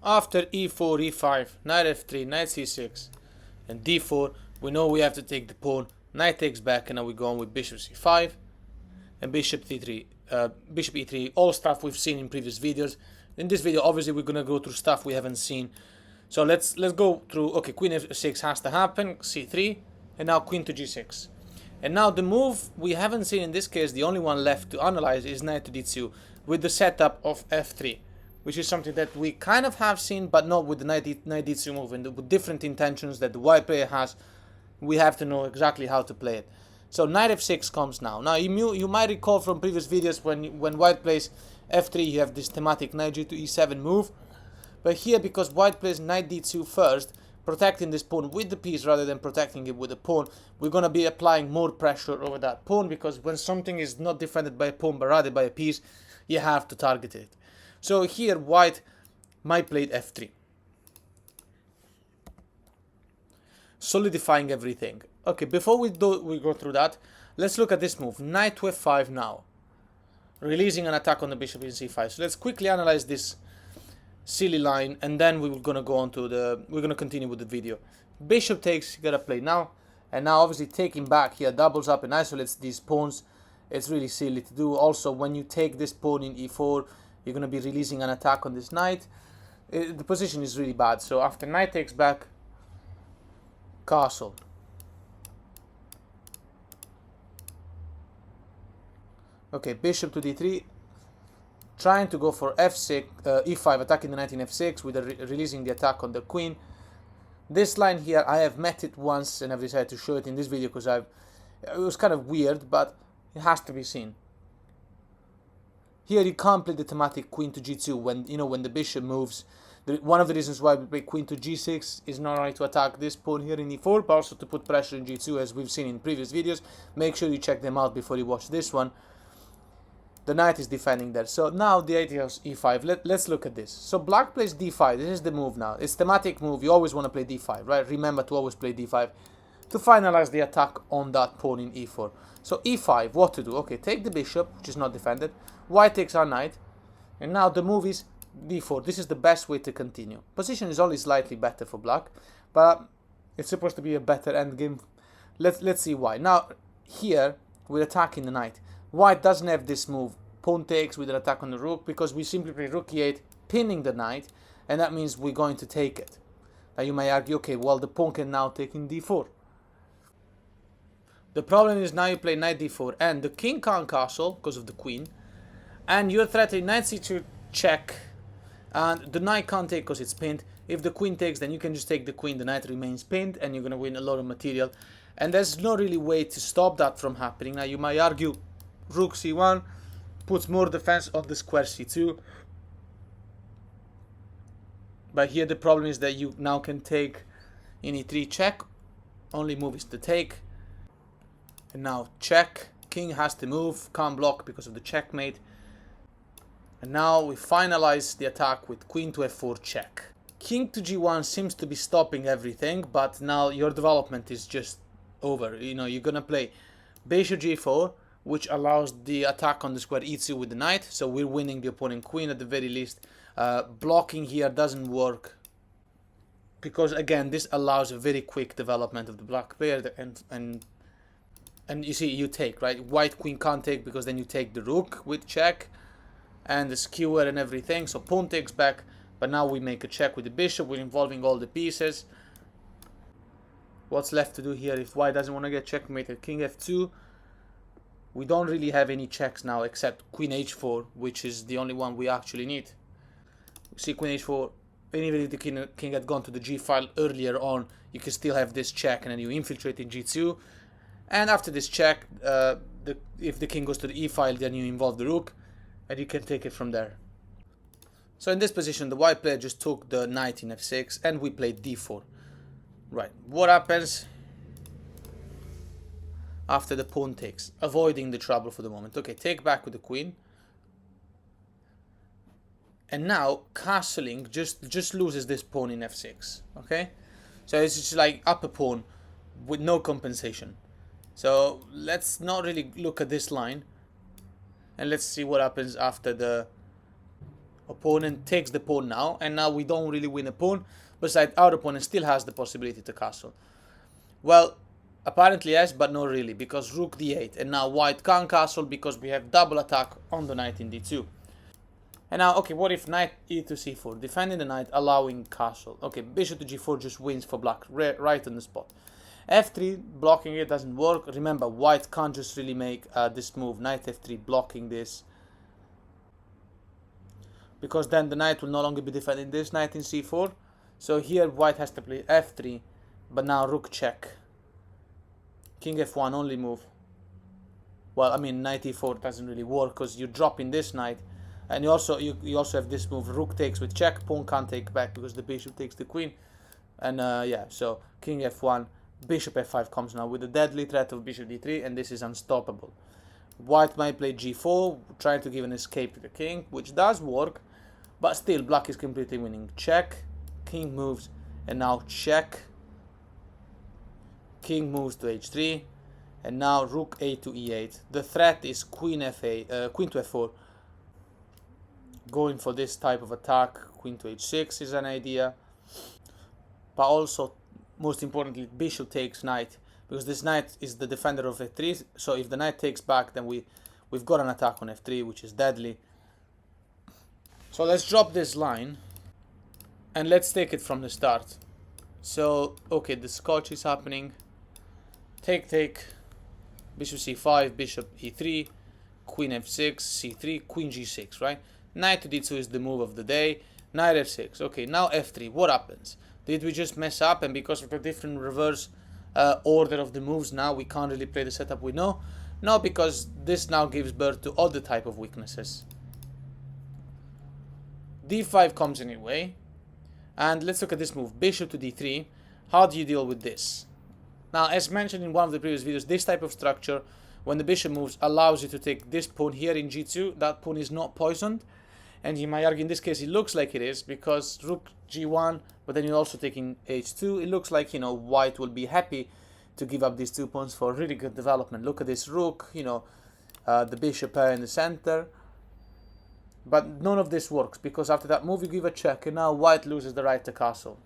after e4, e5, knight f3, knight c6, and d4, we know we have to take the pawn. Knight takes back, and now we go on with bishop c5 and bishop d3, bishop e3. All stuff we've seen in previous videos. In this video, obviously, we're gonna go through stuff we haven't seen. So let's go through. Okay, queen f6 has to happen, c3, and now queen to g6. And now the move we haven't seen in this case, the only one left to analyze, is knight to d2 with the setup of f3, which is something that we kind of have seen, but not with the knight d2 move, and with different intentions that the white player has. We have to know exactly how to play it. So knight f6 comes now. Now you might recall from previous videos when white plays f3, you have this thematic knight g to e7 move. But here, because white plays knight d2 first, protecting this pawn with the piece rather than protecting it with the pawn, we're going to be applying more pressure over that pawn, because when something is not defended by a pawn but rather by a piece, you have to target it. So here white might play f3, solidifying everything. Okay, before we go through that, let's look at this move, knight to f5 now, releasing an attack on the bishop in c5. So let's quickly analyze this silly line, and then we're gonna go on to we're gonna continue with the video. Bishop takes, you gotta play now, and now obviously taking back here doubles up and isolates these pawns. It's really silly to do. Also, when you take this pawn in e4, you're gonna be releasing an attack on this knight. The position is really bad. So after knight takes back, castle. Okay, bishop to d3. Trying to go for f6, e5, attacking the knight in f6 with releasing the attack on the queen. This line here, I have met it once and I've decided to show it in this video because it was kind of weird, but it has to be seen. Here you can't play the thematic queen to g2 when the bishop moves. One of the reasons why we play queen to g6 is not only to attack this pawn here in e4, but also to put pressure in g2, as we've seen in previous videos. Make sure you check them out before you watch this one. The knight is defending there. So now the idea is e5. Let's look at this. So black plays d5. This is the move now. It's thematic move. You always want to play d5, right? Remember to always play d5 to finalize the attack on that pawn in e4. So e5, what to do? Okay, take the bishop, which is not defended. White takes our knight. And now the move is d4. This is the best way to continue. Position is only slightly better for black, but it's supposed to be a better endgame. Let's see why. Now, here, we're attacking the knight. White doesn't have this move, pawn takes with an attack on the rook, because we simply play rook e8, pinning the knight, and that means we're going to take it. Now you may argue, okay, well, the pawn can now take in d4. The problem is now you play knight d4, and the king can't castle because of the queen, and you're threatening knight c2 check, and the knight can't take because it's pinned. If the queen takes, then you can just take the queen, the knight remains pinned, and you're going to win a lot of material. And there's no really way to stop that from happening. Now you might argue, rook c1 puts more defense on the square c2, but here the problem is that you now can take in e3 check. Only move is to take, and now check. King has to move, can't block because of the checkmate. And now we finalize the attack with queen to f4 check. King to g1 seems to be stopping everything, but now your development is just over. You're gonna play bishop g4, which allows the attack on the square e2 with the knight, so we're winning the opponent queen at the very least. Blocking here doesn't work, because again, this allows a very quick development of the black player, and you see, you take, right? White queen can't take, because then you take the rook with check, and the skewer and everything, so pawn takes back, but now we make a check with the bishop, we're involving all the pieces. What's left to do here if white doesn't want to get checkmated? King f2. We don't really have any checks now except queen h4, which is the only one we actually need. See, queen h4, and even if the king had gone to the g file earlier on, you can still have this check, and then you infiltrate in g2. And after this check, if the king goes to the e file, then you involve the rook, and you can take it from there. So in this position, the white player just took the knight in f6, and we played d4. Right, what happens after the pawn takes? Avoiding the trouble for the moment. Okay, take back with the queen. And now castling just loses this pawn in f6. Okay, so it's just like up a pawn with no compensation. So let's not really look at this line, and let's see what happens after the Opponent takes the pawn now, and now we don't really win a pawn. Besides, our opponent still has the possibility to castle. Well, apparently yes, but not really, because rook d8, and now white can't castle because we have double attack on the knight in d2. And now, okay, what if knight e to c4, defending the knight, allowing castle. Okay, bishop to g4 just wins for black, right on the spot. f3, blocking it doesn't work. Remember, white can't just really make this move, knight f3, blocking this. Because then the knight will no longer be defending this knight in c4. So here white has to play f3, but now rook check. King f1 only move. Well, I mean, knight e4 doesn't really work because you're dropping this knight. And you also have this move, rook takes with check, pawn can't take back because the bishop takes the queen. And yeah, so king f1, bishop f5 comes now with the deadly threat of bishop d3, and this is unstoppable. White might play g4, trying to give an escape to the king, which does work, but still black is completely winning. Check, king moves, and now check. King moves to h3, and now rook a to e8. The threat is queen to f4. Going for this type of attack, queen to h6 is an idea. But also, most importantly, bishop takes knight, because this knight is the defender of f3. So if the knight takes back, then we've got an attack on f3, which is deadly. So let's drop this line, and let's take it from the start. So, okay, the Scotch is happening. Take, bishop c5, bishop e3, queen f6, c3, queen g6, right? Knight to d2 is the move of the day. Knight f6. Okay, now f3. What happens? Did we just mess up, and because of the different reverse order of the moves, now we can't really play the setup we know? No, because this now gives birth to other type of weaknesses. d5 comes anyway. And let's look at this move. Bishop to d3. How do you deal with this? Now, as mentioned in one of the previous videos, this type of structure, when the bishop moves, allows you to take this pawn here in g2. That pawn is not poisoned. And you might argue in this case it looks like it is, because rook g1, but then you're also taking h2. It looks like, you know, white will be happy to give up these 2 pawns for really good development. Look at this rook, you know, the bishop pair in the center. But none of this works, because after that move you give a check, and now white loses the right to castle.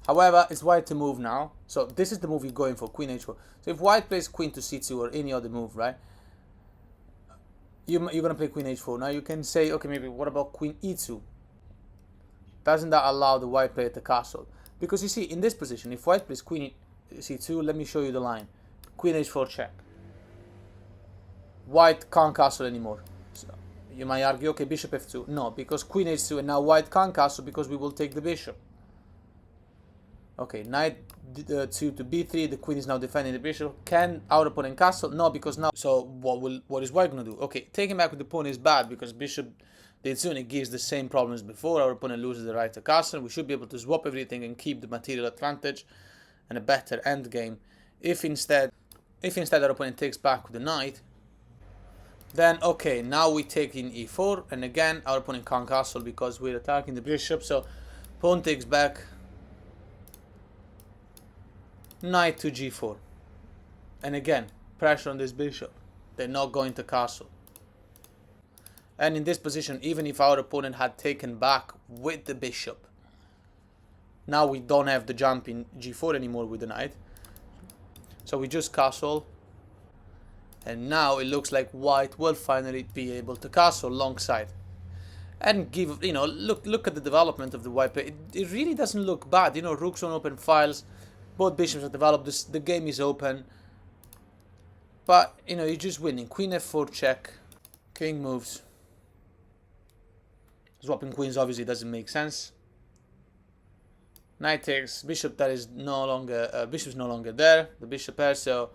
However, it's white to move now. So this is the move you're going for, queen h4. So if white plays queen to c2 or any other move, right, you're going to play queen h4. Now you can say, okay, maybe what about queen e2? Doesn't that allow the white player to castle? Because you see, in this position, if white plays queen c2, let me show you the line. Queen h4 check. White can't castle anymore. So you might argue, okay, bishop f2. No, because queen h2, and now white can't castle because we will take the bishop. Okay, knight 2 to b3, the queen is now defending the bishop. Can our opponent castle? No, because now, so what is white going to do? Okay, taking back with the pawn is bad, because bishop d2, and it gives the same problems before. Our opponent loses the right to castle. We should be able to swap everything and keep the material advantage and a better endgame. If instead our opponent takes back with the knight, then okay, now we take in e4, and again our opponent can't castle because we're attacking the bishop. So pawn takes back, knight to g4, and again pressure on this bishop. They're not going to castle. And in this position, even if our opponent had taken back with the bishop, now we don't have the jump in g4 anymore with the knight, so we just castle. And now it looks like white will finally be able to castle alongside and give, you know, look at the development of the white player. It really doesn't look bad, you know. Rooks on open files, both bishops are developed, the game is open, but you know, you're just winning. Queen f4 check, king moves. Swapping queens obviously doesn't make sense. Knight takes, bishop that is no longer, bishop's no longer there, the bishop pair. So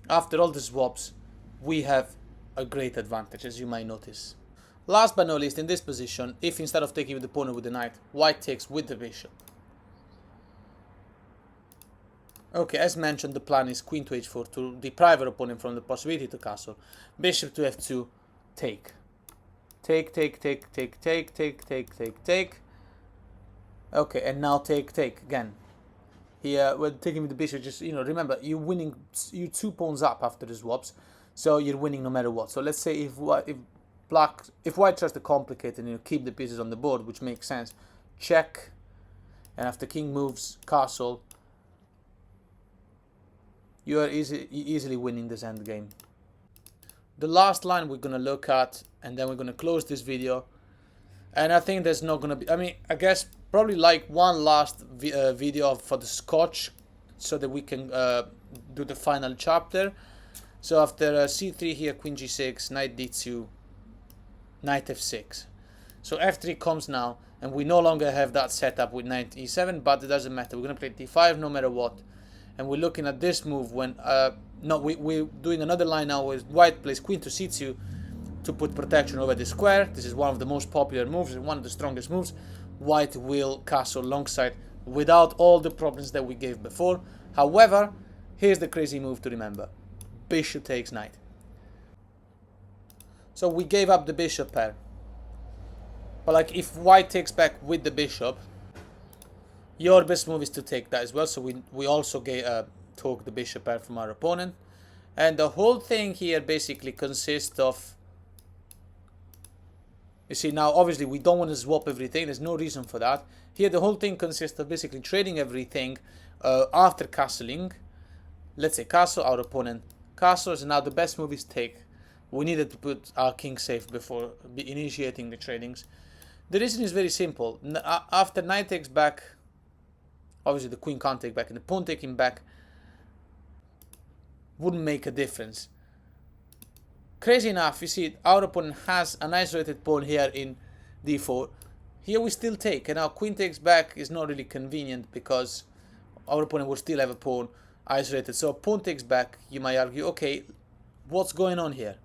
after all the swaps, we have a great advantage, as you might notice. Last but not least, in this position, if instead of taking with the pawn or with the knight, white takes with the bishop. Okay, as mentioned, the plan is queen to h4 to deprive our opponent from the possibility to castle. Bishop to f2, take. Take. Okay, and now take again. Here, we're taking with the bishop, just, you know, remember, you're winning, you 2 pawns up after the swaps, so you're winning no matter what. So let's say if black, if white tries to complicate and keep the pieces on the board, which makes sense, check, and after king moves castle, you are easily winning this endgame. The last line we're going to look at, and then we're going to close this video. And I think there's not going to be, I mean, I guess probably like one last video for the Scotch, so that we can do the final chapter. So after c3 here, queen g6, knight d2, knight f6. So f3 comes now, and we no longer have that setup with knight e7, but it doesn't matter. We're going to play d5 no matter what. And we're looking at this move when, we're doing another line now with white plays queen to c2 to put protection over the square. This is one of the most popular moves and one of the strongest moves. White will castle alongside without all the problems that we gave before. However, here's the crazy move to remember. Bishop takes knight. So we gave up the bishop pair. But like if white takes back with the bishop, your best move is to take that as well. So we also took the bishop pair from our opponent. And the whole thing here basically consists of, you see, now obviously we don't want to swap everything. There's no reason for that. Here the whole thing consists of basically trading everything after castling. Let's say castle, our opponent castles, and now the best move is take. We needed to put our king safe before initiating the tradings. The reason is very simple. After knight takes back, obviously the queen can't take back, and the pawn taking back wouldn't make a difference. Crazy enough, you see, our opponent has an isolated pawn here in d4. Here we still take, and now queen takes back is not really convenient because our opponent will still have a pawn isolated. So pawn takes back, you might argue, okay, what's going on here?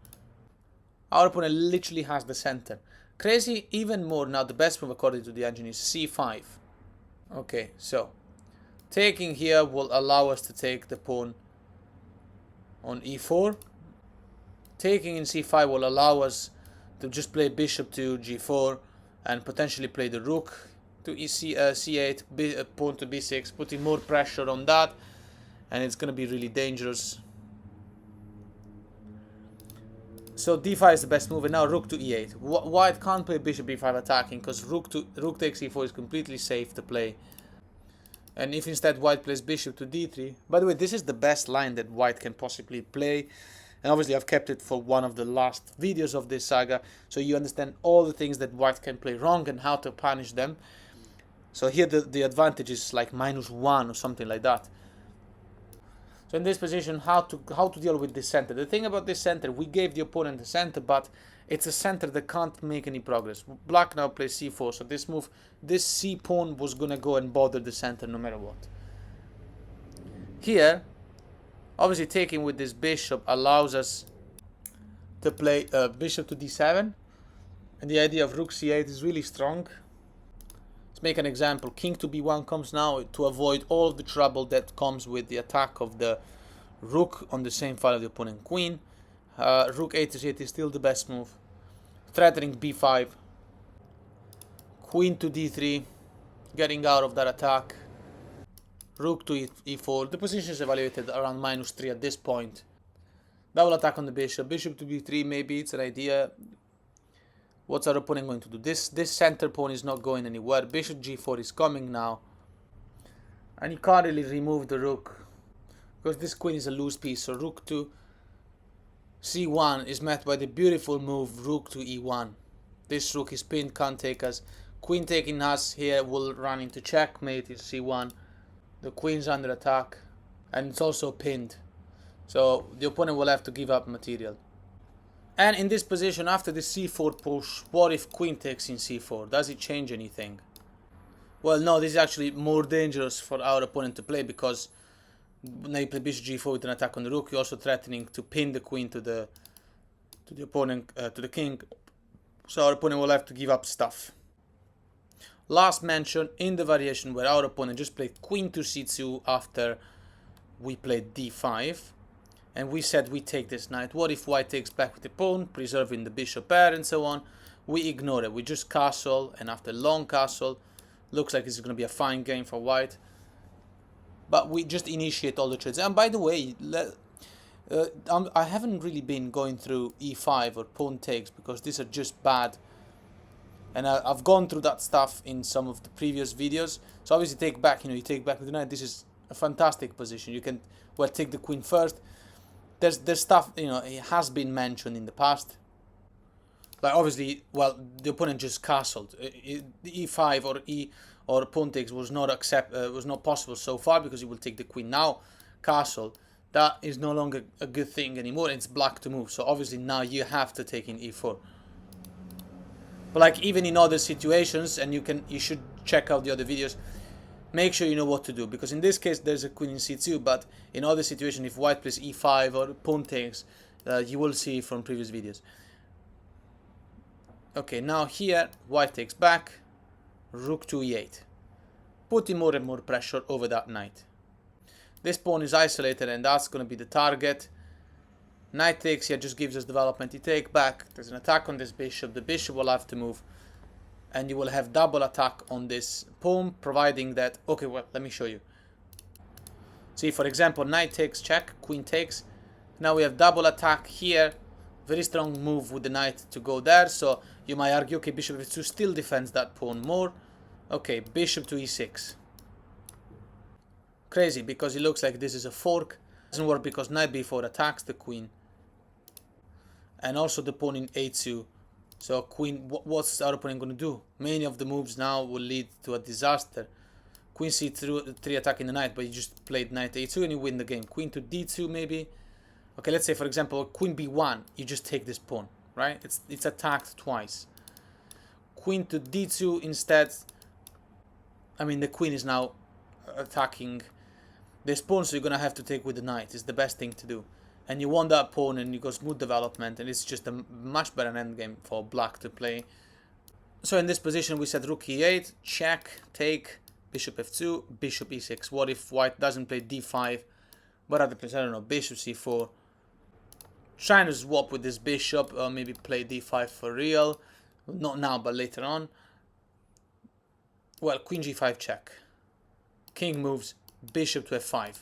Our opponent literally has the center. Crazy even more, now the best move according to the engine is c5. Okay, so taking here will allow us to take the pawn on e4. Taking in c5 will allow us to just play bishop to g4 and potentially play the rook to c8, pawn to b6, putting more pressure on that, and it's going to be really dangerous. So d5 is the best move, and now rook to e8. White can't play bishop b5 attacking because rook takes e4 is completely safe to play. And if instead white plays bishop to d3, by the way, this is the best line that white can possibly play. And obviously I've kept it for one of the last videos of this saga, so you understand all the things that white can play wrong and how to punish them. So here the advantage is like -1 or something like that. So in this position, how to deal with this center. The thing about this center, we gave the opponent the center, but it's a center that can't make any progress. Black now plays c4, so this move, this c pawn was gonna go and bother the center no matter what. Here, obviously taking with this bishop allows us to play bishop to d7, and the idea of rook c8 is really strong. Let's make an example. King to b1 comes now to avoid all the trouble that comes with the attack of the rook on the same file of the opponent queen. Rook a to c8 is still the best move. Threatening b5. Queen to d3, getting out of that attack. Rook to e4. The position is evaluated around -3 at this point. Double attack on the bishop. Bishop to b3, maybe it's an idea. What's our opponent going to do? This center pawn is not going anywhere. Bishop g4 is coming now. And you can't really remove the rook, because this queen is a loose piece. So rook to c1 is met by the beautiful move rook to e1. This rook is pinned, can't take us. Queen taking us here will run into checkmate in c1. The queen's under attack, and it's also pinned. So the opponent will have to give up material. And in this position, after the c4 push, what if queen takes in c4? Does it change anything? Well, no, this is actually more dangerous for our opponent to play, because now you play bishop g4 with an attack on the rook, you're also threatening to pin the queen to the opponent, to the king. So our opponent will have to give up stuff. Last mention in the variation where our opponent just played queen to c2 after we played d5. And we said we take this knight. What if white takes back with the pawn, preserving the bishop pair and so on? We ignore it. We just castle, and after long castle, looks like it's going to be a fine game for white. But we just initiate all the trades. And by the way, I haven't really been going through e5 or pawn takes because these are just bad. And I've gone through that stuff in some of the previous videos. So obviously take back, you take back with the knight. This is a fantastic position. You can, well, take the queen first. There's stuff, it has been mentioned in the past. Like obviously, well, the opponent just castled. The e5 or pawn takes was not possible so far because he will take the queen. Now castle, that is no longer a good thing anymore. It's black to move. So obviously now you have to take in e4. But like even in other situations, and you should check out the other videos, make sure you know what to do, because in this case there's a queen in c2, but in other situations, if white plays e5 or pawn takes, you will see from previous videos. Okay, now here white takes back, rook to e8, putting more and more pressure over that knight. This pawn is isolated and that's going to be the target. Knight takes here just gives us development. You take back, there's an attack on this bishop, the bishop will have to move, and you will have double attack on this pawn, providing that, okay, well, let me show you. See, for example, knight takes check, queen takes, now we have double attack here, very strong move with the knight to go there, so you might argue, okay, bishop f2 still defends that pawn more. Okay, bishop to e6. Crazy, because it looks like this is a fork. Doesn't work because knight b4 attacks the queen. And also the pawn in a2. So queen, what's our opponent going to do? Many of the moves now will lead to a disaster. Queen c3 attacking the knight, but you just played knight a2 and you win the game. Queen to d2 maybe. Okay, let's say for example queen b1, you just take this pawn, right? It's attacked twice. Queen to d2 instead. I mean, the queen is now attacking this pawn, so you're gonna have to take with the knight. It's the best thing to do. And you want that pawn and you go smooth development, and it's just a much better endgame for black to play. So in this position we said rook e8, check, take, bishop f2, bishop e6. What if white doesn't play d5, but other place, I don't know, bishop c4. Trying to swap with this bishop, or maybe play d5 for real. Not now, but later on. Well, queen g5 check. King moves, bishop to f5.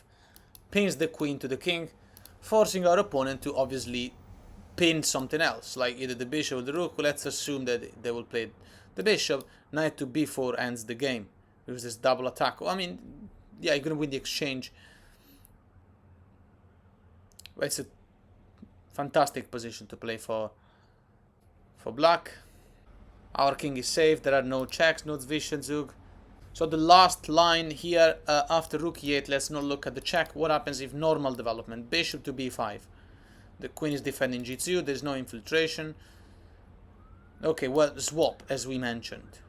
Pins the queen to the king, forcing our opponent to obviously pin something else, like either the bishop or the rook. Let's assume that they will play the bishop. Knight to b4 ends the game. There's this double attack. I mean, yeah, you're gonna win the exchange. It's a fantastic position to play for black. Our king is safe. There are no checks, no Zwischenzug. So the last line here, after rook e8, let's not look at the check. What happens if normal development? Bishop to b5. The queen is defending g2. There's no infiltration. Okay, well, swap, as we mentioned.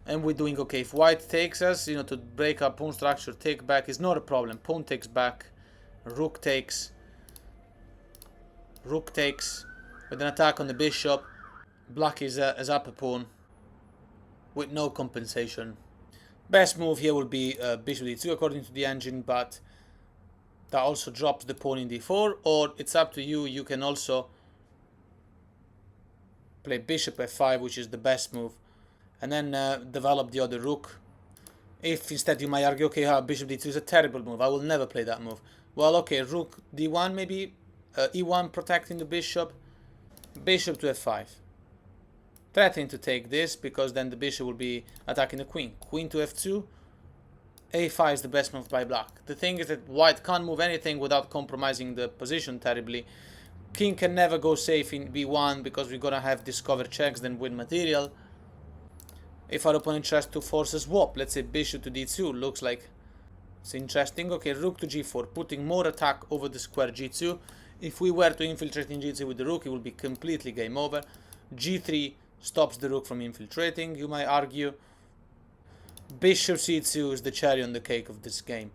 And we're doing okay. If white takes us, to break our pawn structure, take back is not a problem. Pawn takes back. Rook takes. Rook takes. With an attack on the bishop. Black is up a pawn with no compensation. Best move here will be bishop d2 according to the engine, but that also drops the pawn in d4, or it's up to you. You can also play bishop f5, which is the best move, and then develop the other rook. If instead you might argue, okay, bishop d2 is a terrible move, I will never play that move. Well, okay, rook d1 maybe, e1 protecting the bishop, bishop to f5. Threatening to take this, because then the bishop will be attacking the queen. Queen to f2. a5 is the best move by black. The thing is that white can't move anything without compromising the position terribly. King can never go safe in b1 because we're gonna have discover checks, then win material. If our opponent tries to force a swap, let's say bishop to d2, looks like it's interesting. Okay, rook to g4, putting more attack over the square g2. If we were to infiltrate in g2 with the rook, it will be completely game over. g3 stops the rook from infiltrating, you might argue. Bishop c2 is the cherry on the cake of this game.